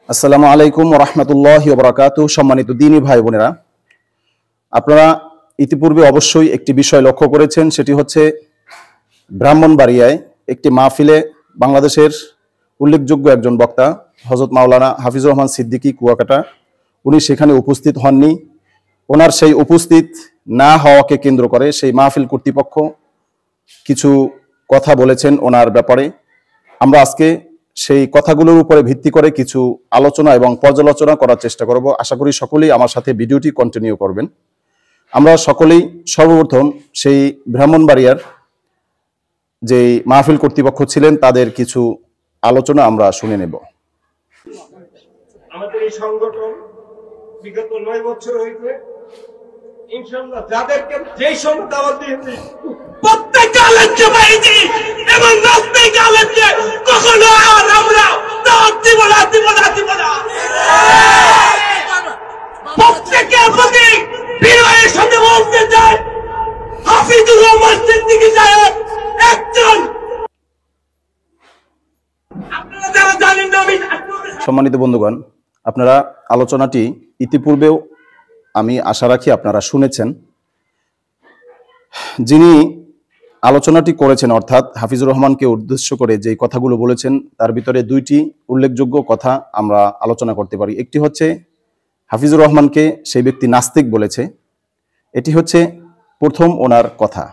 আসসালামু আলাইকুম ওয়া রাহমাতুল্লাহি ওয়া বারাকাতুহু। সম্মানিত দ্বীনী ভাই বোনেরা, আপনারা ইতিপূর্বে অবশ্যই একটি বিষয় লক্ষ্য করেছেন, সেটি হচ্ছে ব্রাহ্মণবাড়িয়ায় একটি মাহফিলে বাংলাদেশের উল্লেখযোগ্য একজন বক্তা হযরত মাওলানা হাফিজুর রহমান সিদ্দিকী কুয়াকাটা, উনি সেখানে উপস্থিত হননি। ওনার সেই উপস্থিত না হওয়াকে কেন্দ্র করে সেই মাহফিল কর্তৃপক্ষ কিছু কথা বলেছেন ওনার ব্যাপারে। আমরা আজকে সেই কথাগুলোর উপরে ভিত্তি করে কিছু আলোচনা এবং পর্যালোচনা করার চেষ্টা করব। আশা করি সকলেই আমার সাথে ভিডিওটি কন্টিনিউ করবেন। আমরা সকলেই সর্বপ্রথম সেই ব্রাহ্মণবাড়িয়ার যে মাহফিল কর্তৃপক্ষ ছিলেন তাদের কিছু আলোচনা আমরা শুনে নেব। আমাদের এই সংগঠন বিগত 9 বছর হইতে ইনশাআল্লাহ যাদেরকে যেই সময় দাওয়াত দিয়েছি প্রত্যেক আলেমকে পাইছি এবং নাস্তিক আলেমকে কখনো আর আমরা দাওয়াত দিব না। প্রত্যেকের প্রতি বিনয়ের সাথে বলতে চাই, হাফিজুর রহমান সিদ্দিকী সাহেব একজন, আপনারা যারা জানেন না আমি সম্মানিত বন্ধুগণ, আপনারা আলোচনাটি ইতিপূর্বেও আমি আশা রাখি আপনারা শুনেছেন। যিনি আলোচনাটি করেছেন অর্থাৎ হাফিজুর রহমানকে উদ্দেশ্য করে যে কথাগুলো বলেছেন তার ভিতরে দুইটি উল্লেখযোগ্য কথা আমরা আলোচনা করতে পারি। একটি হচ্ছে হাফিজুর রহমানকে সেই ব্যক্তি নাস্তিক বলেছে, এটি হচ্ছে প্রথম ওনার কথা।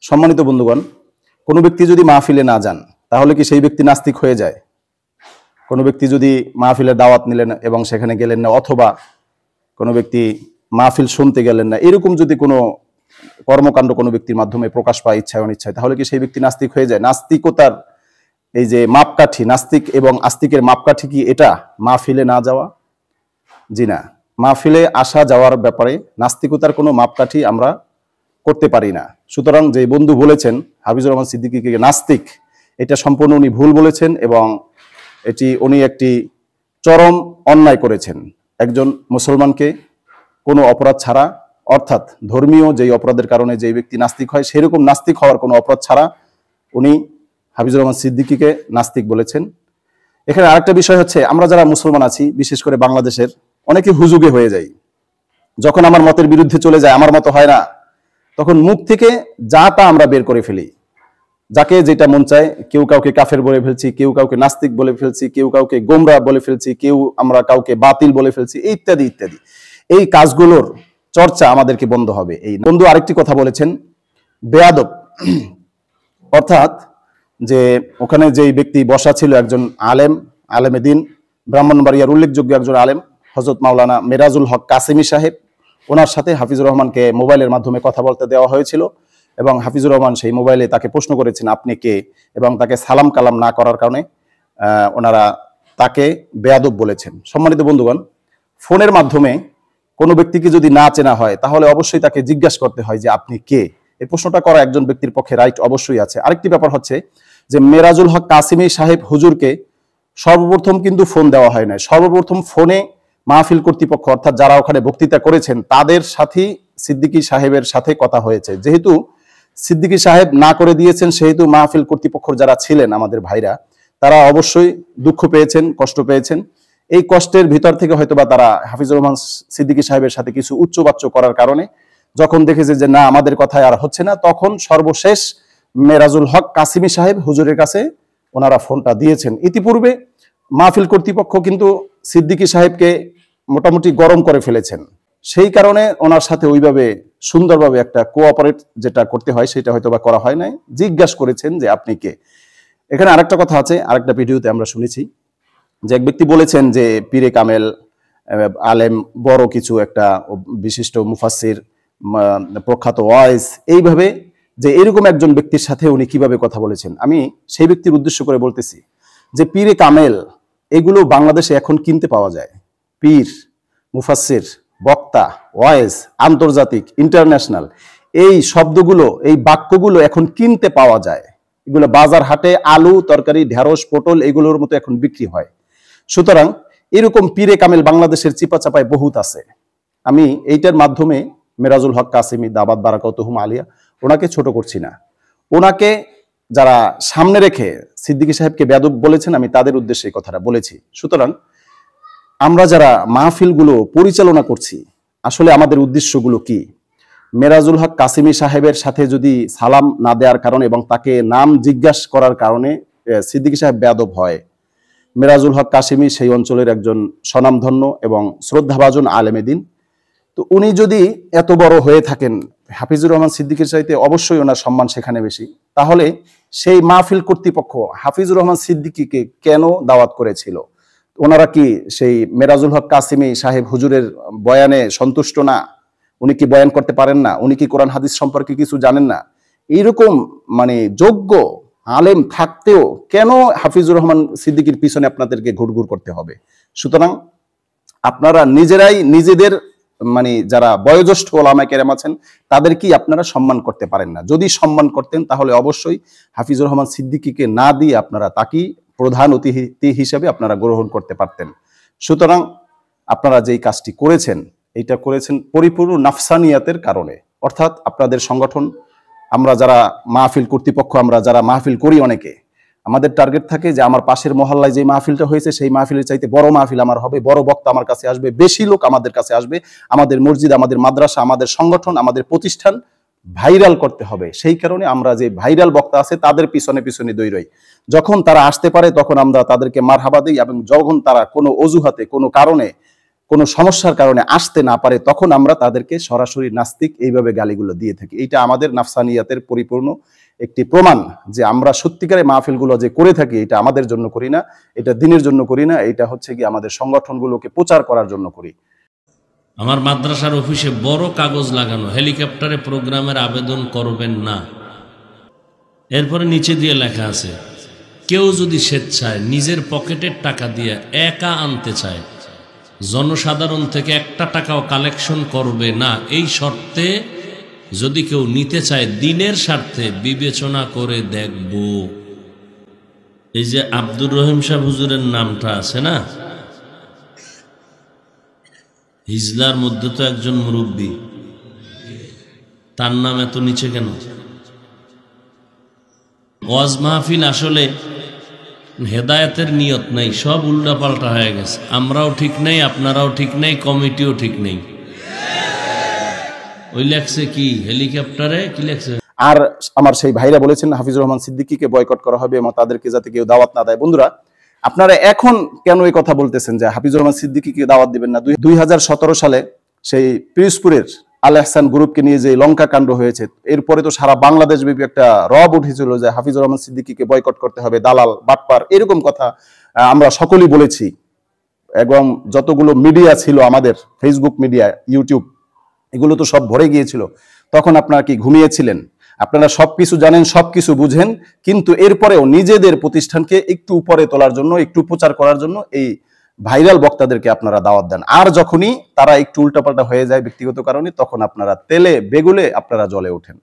সম্মানিত বন্ধুগণ, কোনো ব্যক্তি যদি মাহফিলে না যান তাহলে কি সেই ব্যক্তি নাস্তিক হয়ে যায়? কোনো ব্যক্তি যদি মাহফিলের দাওয়াত নিলেন এবং সেখানে গেলেন না, অথবা কোনো ব্যক্তি মাহফিল শুনতে গেলেন না, এরকম যদি কোনো কর্মকাণ্ড কোনো ব্যক্তির মাধ্যমে প্রকাশ পায় ইচ্ছায় অনিচ্ছায়, তাহলে কি সেই ব্যক্তি নাস্তিক হয়ে যায়? নাস্তিকতার এই যে মাপকাঠি, নাস্তিক এবং আস্তিকের মাপকাঠি কি এটা মাহফিলে না যাওয়া? জি না, মাহফিলে আসা যাওয়ার ব্যাপারে নাস্তিকতার কোনো মাপকাঠি আমরা করতে পারি না। সুতরাং যে বন্ধু বলেছেন হাফিজুর রহমান সিদ্দিকীকে নাস্তিক, এটা সম্পূর্ণ উনি ভুল বলেছেন এবং এটি উনি একটি চরম অন্যায় করেছেন। একজন মুসলমানকে কোনো অপরাধ ছাড়া, অর্থাৎ ধর্মীয় যেই অপরাধের কারণে যেই ব্যক্তি নাস্তিক হয় সেরকম নাস্তিক হওয়ার কোনো অপরাধ ছাড়া উনি হাফিজুর রহমান সিদ্দিকীকে নাস্তিক বলেছেন। এখানে আরেকটা বিষয় হচ্ছে, আমরা যারা মুসলমান আছি, বিশেষ করে বাংলাদেশের অনেকে হুজুগে হয়ে যায়। যখন আমার মতের বিরুদ্ধে চলে যায়, আমার মতো হয় না, তখন মুখ থেকে যা তা আমরা বের করে ফেলি, যাকে যেটা মন চায়। কেউ কাউকে কাফের বলে ফেলছি, কেউ কাউকে নাস্তিক বলে ফেলছি, কেউ কাউকে গোমরা বলে ফেলছি, কেউ আমরা কাউকে বাতিল বলে ফেলছি, ইত্যাদি ইত্যাদি। এই কাজগুলোর চর্চা আমাদেরকে বন্ধ হবে। এই বন্ধু আরেকটি কথা বলেছেন, বেয়াদব, অর্থাৎ যে ওখানে যেই ব্যক্তি বসা ছিল একজন আলেমে দ্বীন, ব্রাহ্মণবাড়িয়ার উল্লেখযোগ্য একজন আলেম হযরত মাওলানা মেরাজুল হক কাসেমী সাহেব, ওনার সাথে হাফিজুর রহমানকে মোবাইলের মাধ্যমে কথা বলতে দেওয়া হয়েছিল এবং হাফিজুর রহমান সেই মোবাইলে তাকে প্রশ্ন করেছেন আপনি কে, এবং তাকে সালাম কালাম না করার কারণে ওনারা তাকে বেয়াদব বলেছেন। সম্মানিত বন্ধুগণ, ফোনের মাধ্যমে কোনো ব্যক্তিকে যদি না চেনা হয় তাহলে অবশ্যই তাকে জিজ্ঞাসা করতে হয় যে আপনি কে। এই প্রশ্নটা করা একজন ব্যক্তির পক্ষে রাইট অবশ্যই আছে। আরেকটি ব্যাপার হচ্ছে যে মেরাজুল হক কাসেমী সাহেব হুজুরকে সর্বপ্রথম কিন্তু ফোন দেওয়া হয় না। সর্বপ্রথম ফোনে মাহফিল কর্তৃপক্ষ অর্থাৎ যারা ওখানে বক্তৃতা করেছেন তাদের সাথেই সিদ্দিকী সাহেবের সাথে কথা হয়েছে। যেহেতু সিদ্দিকী সাহেব না করে দিয়েছেন, সেহেতু মাহফিল কর্তৃপক্ষ যারা ছিলেন আমাদের ভাইরা, তারা অবশ্যই দুঃখ পেয়েছেন, কষ্ট পেয়েছেন। এই কষ্টের ভিতর থেকে হয়তোবা তারা হাফিজুর রহমান সিদ্দিকী সাহেবের সাথে কিছু উচ্চবাচ্য করার কারণে যখন দেখেছে যে না আমাদের কথায় আর হচ্ছে না, তখন সর্বশেষ মেরাজুল হক কাসেমী সাহেব হুজুরের কাছে ওনারা ফোনটা দিয়েছেন। ইতিপূর্বে মাহফিল কর্তৃপক্ষ কিন্তু সিদ্দিকী সাহেবকে মোটামুটি গরম করে ফেলেছেন, সেই কারণে ওনার সাথে ওইভাবে সুন্দরভাবে একটা কোঅপারেট যেটা করতে হয় সেটা হয়তোবা করা হয় নাই। জিজ্ঞাসা করেছেন যে আপনি কে। এখানে আরেকটা কথা আছে, আরেকটা ভিডিওতে আমরা শুনেছি যে এক ব্যক্তি বলেছেন যে পীরে কামেল, আলেম, বড় কিছু একটা বিশিষ্ট মুফাসসির, প্রখ্যাত ওয়াইজ, এইভাবে যে এরকম একজন ব্যক্তির সাথে উনি কিভাবে কথা বলেছেন। আমি সেই ব্যক্তির উদ্দেশ্য করে বলতেছি যে পীরে কামেল এগুলো বাংলাদেশে এখন কিনতে পাওয়া যায়। পীর, মুফাসসির, বক্তা, ওয়াইজ, আন্তর্জাতিক, ইন্টারন্যাশনাল, এই শব্দগুলো, এই বাক্যগুলো এখন কিনতে পাওয়া যায়। এগুলো বাজার হাটে আলু, তরকারি, ঢেঁড়স, পটল এগুলোর মতো এখন বিক্রি হয়। সুতরাং এরকম পীরে কামেল বাংলাদেশের চিপাচাপায় বহুত আছে। আমি এইটার মাধ্যমে মেরাজুল হক কাসেমী দাবাত বারাকাতুহুম আলিয়া ওনাকে ছোট করছি না। ওনাকে যারা সামনে রেখে সিদ্দিকী সাহেবকে বেয়াদব বলেছেন, আমি তাদের উদ্দেশ্যে এই কথাটা বলেছি। সুতরাং আমরা যারা মাহফিলগুলো পরিচালনা করছি আসলে আমাদের উদ্দেশ্যগুলো কি? মেরাজুল হক কাসেমি সাহেবের সাথে যদি সালাম না দেওয়ার কারণে এবং তাকে নাম জিজ্ঞাসা করার কারণে সিদ্দিকী সাহেব বেয়াদব হয়, মেরাজুল হক কাসেমি সেই অঞ্চলের একজন স্বনামধন্য এবং শ্রদ্ধাভাজন আলেমে দ্বীন, তো উনি যদি এত বড় হয়ে থাকেন, হাফিজুর রহমান সিদ্দিকীর চাইতে অবশ্যই ওনার সম্মান সেখানে বেশি, তাহলে সেই মাহফিল কর্তৃপক্ষ হাফিজুর রহমান সিদ্দিকীকে কেন দাওয়াত করেছিল? ওনারা কি সেই মেরাজুল হক কাসেমি সাহেব হুজুরের বয়ানে সন্তুষ্ট না? উনি কি বয়ান করতে পারেন না? উনি কি কোরআন হাদিস সম্পর্কে কিছু জানেন না? এইরকম মানে যোগ্য আলেম থাকতেও কেন হাফিজুর রহমান সিদ্দিকীর পিছনে আপনাদেরকে ঘুরঘুর করতে হবে? সুতরাং আপনারা নিজেরাই নিজেদের মানে যারা বয়োজ্যেষ্ঠ ওলামায়ে কেরাম আছেন তাদেরকেই আপনারা সম্মান করতে পারেন না। যদি সম্মান করতেন তাহলে অবশ্যই হাফিজুর রহমান সিদ্দিকীকে না দিয়ে আপনারা তাকেই প্রধান অতিথি হিসেবে আপনারা গ্রহণ করতে পারতেন। সুতরাং আপনারা যেই কাজটি করেছেন, এটা করেছেন পরিপূর্ণ নাফসানিয়াতের কারণে। অর্থাৎ আপনাদের সংগঠন, আমরা যারা মাহফিল কর্তৃপক্ষ, আমরা যারা মাহফিল করি, অনেকে আমাদের টার্গেট থাকে যে আমার পাশের মহল্লায় যে মাহফিলটা হয়েছে সেই মাহফিলের চাইতে বড় মাহফিল আমার হবে, বড় বক্তা আমার কাছে আসবে, বেশি লোক আমাদের কাছে আসবে, আমাদের মসজিদ, আমাদের মাদ্রাসা, আমাদের সংগঠন, আমাদের প্রতিষ্ঠান ভাইরাল করতে হবে। সেই কারণে আমরা যে ভাইরাল বক্তা আছে তাদের পিছনে পিছনে দৌড়াই। যখন তারা আসতে পারে তখন আমরা তাদেরকে মারহাবা দিই, এবং যখন তারা কোনো অজুহাতে, কোনো কারণে, কোনো সমস্যার কারণে আসতে না পারে তখন আমরা তাদেরকে সরাসরি নাস্তিক এইভাবে গালিগুলো দিয়ে থাকি। এইটা আমাদের নাফসানিয়াতের পরিপূর্ণ একটি প্রমাণ যে আমরা সত্যিকারে মাহফিলগুলো যে করে থাকি এটা আমাদের জন্য করি না, এটা দিনের জন্য করি না, এটা হচ্ছে কি আমাদের সংগঠনগুলোকে প্রচার করার জন্য করি। আমার মাদ্রাসার অফিসে বড় কাগজ লাগানো, হেলিকপ্টারে প্রোগ্রামের আবেদন করবেন না। এরপরে নিচে দিয়ে লেখা আছে, কেউ যদি স্বেচ্ছায় নিজের পকেটের টাকা দিয়ে একা আনতে চায়, জনসাধারণ থেকে একটা টাকাও কালেকশন করবে না, এই শর্তে যদি কেউ নিতে চায় দিনের স্বার্থে বিবেচনা করে দেখব। এই যে আব্দুর রহিম সাহেব হুজুরের নামটা আছে না, হিজলার মধ্যে তো একজন মুরব্বী, তার নাম এত নিচে কেন? ওয়াজ মাহফিল আসলে হেদায়েতের নিয়ত নাই, সব উল্টাপাল্টা হয়ে গেছে। আমরাও ঠিক নেই, আপনারাও ঠিক নেই, কমিটিও ঠিক নেই। ওই লেখছে কি হেলিকপ্টারে, কি লেখছে? আর আমার সেই ভাইরা বলেছেন হাফিজুর রহমান সিদ্দিকীকে বয়কট করা হবে এবং তাদেরকে যাতে কেউ দাওয়াত না দেয়। বন্ধুরা, আপনারা এখন কেন এই কথা বলতেছেন যে হাফিজুর রহমান সিদ্দিকীকে দাওয়াত দিবেন না? 2017 সালে সেই পিরোজপুরের আল এহসান গ্রুপকে নিয়ে যে লঙ্কা কাণ্ড হয়েছে, এরপরে তো সারা বাংলাদেশ ব্যাপী একটা রব উঠেছিল যে হাফিজুর রহমান সিদ্দিকীকে বয়কট করতে হবে, দালাল, বাটপার, এরকম কথা আমরা সকলেই বলেছি। এবং যতগুলো মিডিয়া ছিল আমাদের, ফেসবুক মিডিয়া, ইউটিউব, এগুলো তো সব ভরে গিয়েছিল। তখন আপনারা কি ঘুমিয়েছিলেন? আপনারা সবকিছু জানেন, সবকিছু বুঝেন, কিন্তু এরপরেও নিজেদের প্রতিষ্ঠানকে একটু উপরে তোলার জন্য, একটু প্রচার করার জন্য এই ভাইরাল বক্তাদেরকে আপনারা দাওয়াত দেন। আর যখনই তারা একটু উল্টাপাল্টা হয়ে যায় ব্যক্তিগত কারণে, তখন আপনারা তেলে বেগুলে আপনারা জ্বলে ওঠেন।